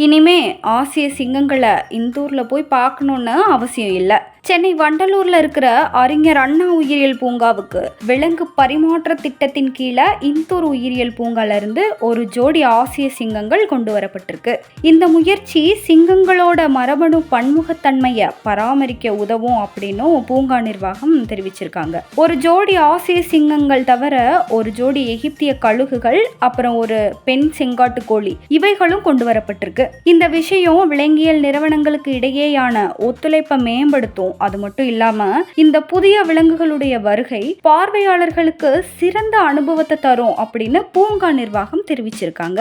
இனிமே ஆசிய சிங்கங்களை இந்தூரில் போய் பார்க்கணுன்னு அவசியம் இல்லை. சென்னை வண்டலூர்ல இருக்கிற அறிஞர் அண்ணா உயிரியல் பூங்காவுக்கு விலங்கு பரிமாற்ற திட்டத்தின் கீழே இந்தூர் உயிரியல் பூங்கால இருந்து ஒரு ஜோடி ஆசிய சிங்கங்கள் கொண்டு வரப்பட்டிருக்கு. இந்த முயற்சி சிங்கங்களோட மரபணு பன்முகத்தன்மையை பராமரிக்க உதவும் அப்படின்னு பூங்கா நிர்வாகம் தெரிவிச்சிருக்காங்க. ஒரு ஜோடி ஆசிய சிங்கங்கள் தவிர ஒரு ஜோடி எகிப்திய கழுகுகள், அப்புறம் ஒரு பெண் செங்காட்டு கோழி இவைகளும் கொண்டு வரப்பட்டிருக்கு. இந்த விஷயம் விலங்கியல் நிறுவனங்களுக்கு இடையேயான ஒத்துழைப்பை மேம்படுத்தும். அது மட்டும் இல்லாம இந்த புதிய விலங்குகளுடைய வருகை பார்வையாளர்களுக்கு சிறந்த அனுபவத்தை தரும் அப்படின்னு பூங்கா நிர்வாகம் தெரிவிச்சிருக்காங்க.